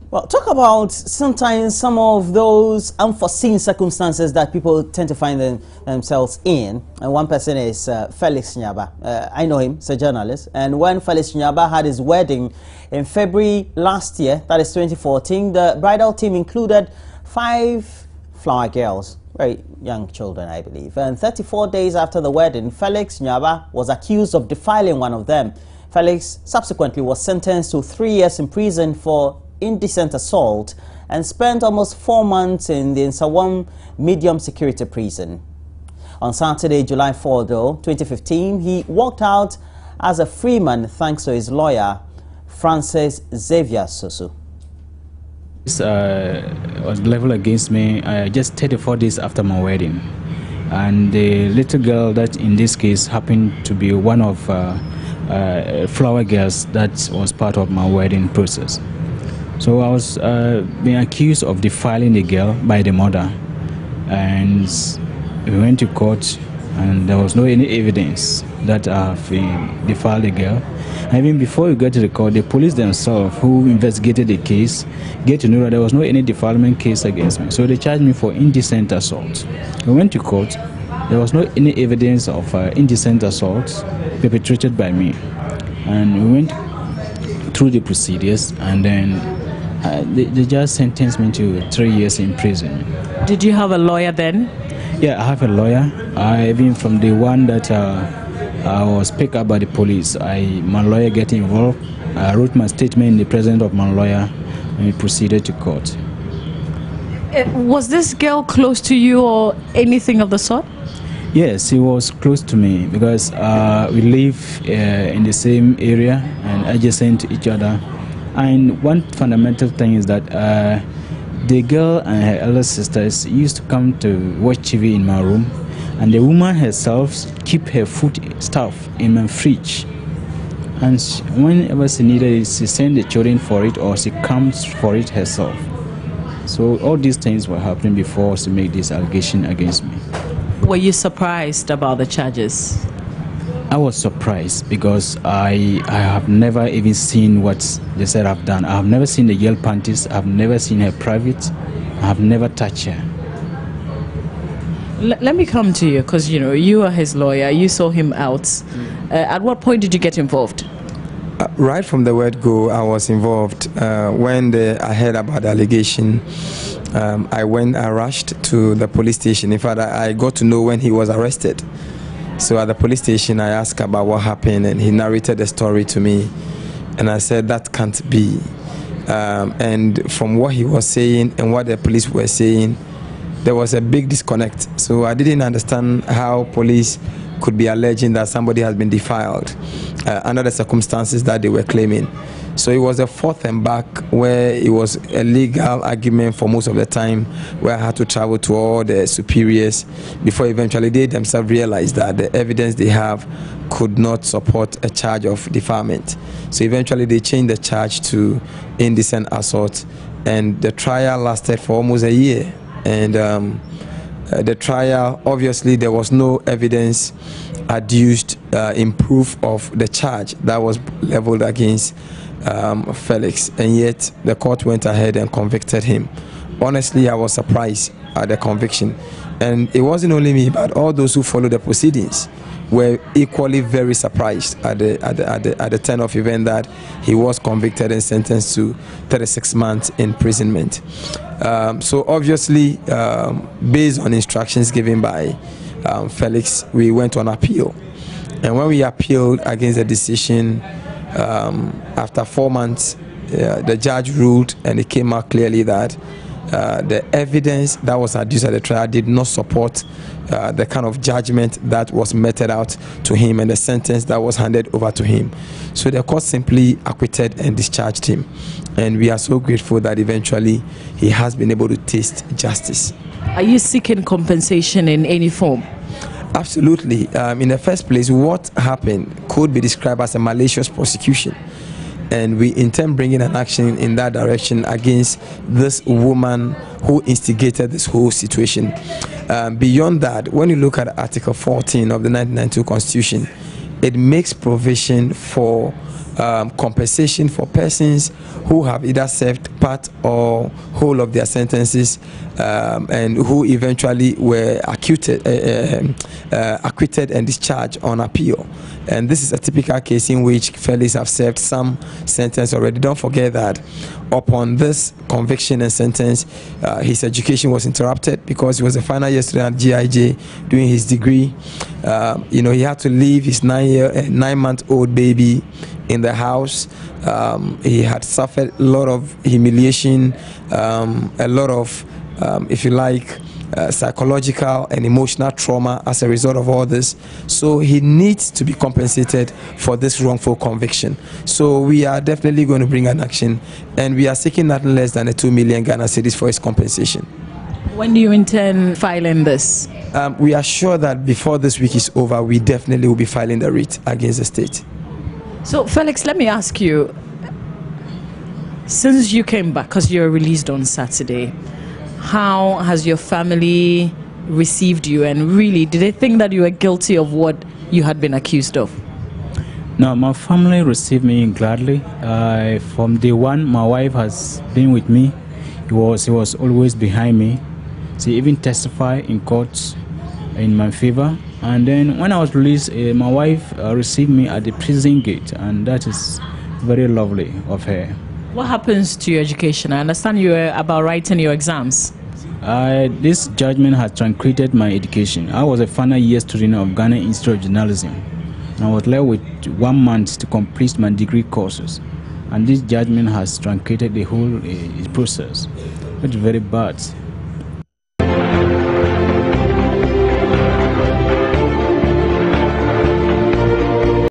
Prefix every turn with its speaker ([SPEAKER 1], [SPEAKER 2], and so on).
[SPEAKER 1] Well, talk about sometimes some of those unforeseen circumstances that people tend to find themselves in. And one person is Felix Nyaba. I know him, he's a journalist. And when Felix Nyaba had his wedding in February last year, that is 2014, the bridal team included 5 flower girls, very young children, I believe. And 34 days after the wedding, Felix Nyaba was accused of defiling one of them. Felix subsequently was sentenced to 3 years in prison for indecent assault and spent almost 4 months in the Nsawam medium security prison. On Saturday, July 4, though, 2015, he walked out as a free man thanks to his lawyer, Francis Xavier Sosu.
[SPEAKER 2] This was leveled against me just 34 days after my wedding. And the little girl that in this case happened to be one of flower girls that was part of my wedding process. So I was being accused of defiling the girl by the mother, and we went to court and there was no any evidence that I've defiled the girl. And even before we got to the court, the police themselves who investigated the case get to know that there was no any defilement case against me. So they charged me for indecent assault. We went to court. There was no any evidence of indecent assault perpetrated by me. And we went through the procedures, and then the judge sentenced me to 3 years in prison.
[SPEAKER 3] Did you have a lawyer then?
[SPEAKER 2] Yeah, I have a lawyer. Even from the one that I was picked up by the police, my lawyer get involved. I wrote my statement in the presence of my lawyer, and we proceeded to court.
[SPEAKER 3] Was this girl close to you or anything of the sort?
[SPEAKER 2] Yes, she was close to me because we live in the same area and adjacent to each other. And one fundamental thing is that the girl and her elder sisters used to come to watch TV in my room, and the woman herself keep her food stuff in my fridge. And whenever she needed it, she sent the children for it, or she comes for it herself. So all these things were happening before she made this allegation against me.
[SPEAKER 3] Were you surprised about the charges?
[SPEAKER 2] I was surprised because I have never even seen what they said I've done. I have never seen the girl panties. I've never seen her private. I have never touched her.
[SPEAKER 3] Let me come to you, because you are his lawyer. You saw him out. At what point did you get involved?
[SPEAKER 4] Right from the word go, I was involved. When I heard about the allegation, I rushed to the police station. In fact, I got to know when he was arrested. So at the police station, I asked about what happened, and he narrated the story to me. And I said, that can't be. And from what he was saying and what the police were saying, there was a big disconnect. So I didn't understand how police could be alleging that somebody has been defiled under the circumstances that they were claiming. So it was a forth and back where it was a legal argument for most of the time, where I had to travel to all the superiors before eventually they themselves realized that the evidence they have could not support a charge of defilement. So eventually they changed the charge to indecent assault, and the trial lasted for almost a year. And the trial, obviously there was no evidence adduced in proof of the charge that was leveled against Felix, and yet the court went ahead and convicted him. Honestly, I was surprised at the conviction, and it wasn't only me, but all those who followed the proceedings were equally very surprised at the turn of event that he was convicted and sentenced to 36 months imprisonment. So obviously, based on instructions given by Felix, we went on appeal, and when we appealed against the decision, after 4 months, the judge ruled, and it came out clearly that the evidence that was adduced at the trial did not support the kind of judgment that was meted out to him and the sentence that was handed over to him. So the court simply acquitted and discharged him, and we are so grateful that eventually he has been able to taste justice.
[SPEAKER 3] Are you seeking compensation in any form?
[SPEAKER 4] Absolutely. In the first place, what happened could be described as a malicious prosecution, and we intend bringing an action in that direction against this woman who instigated this whole situation. Beyond that, when you look at Article 14 of the 1992 Constitution, it makes provision for compensation for persons who have either served part or whole of their sentences and who eventually were acquitted and discharged on appeal. And this is a typical case in which felons have served some sentence already. Don't forget that upon this conviction and sentence, his education was interrupted because he was a final year student at GIJ doing his degree. He had to leave his 9-month-old baby in the house. He had suffered a lot of humiliation, a lot of, if you like, psychological and emotional trauma as a result of all this. So he needs to be compensated for this wrongful conviction. So we are definitely going to bring an action, and we are seeking nothing less than a 2 million Ghana cedis for his compensation.
[SPEAKER 3] When do you intend filing this?
[SPEAKER 4] We are sure that before this week is over, we definitely will be filing the writ against the state.
[SPEAKER 3] So, Felix, let me ask you, since you came back, because you were released on Saturday, how has your family received you? And really, did they think that you were guilty of what you had been accused of?
[SPEAKER 2] No, my family received me gladly. From day one, my wife has been with me. He was always behind me. She even testified in court in my favor. And then when I was released, my wife received me at the prison gate, and that is very lovely of her.
[SPEAKER 3] What happens to your education? I understand you were about writing your exams.
[SPEAKER 2] This judgment has truncated my education. I was a final year student of Ghana Institute of Journalism, and I was left with 1 month to complete my degree courses. And this judgment has truncated the whole process. It's very bad.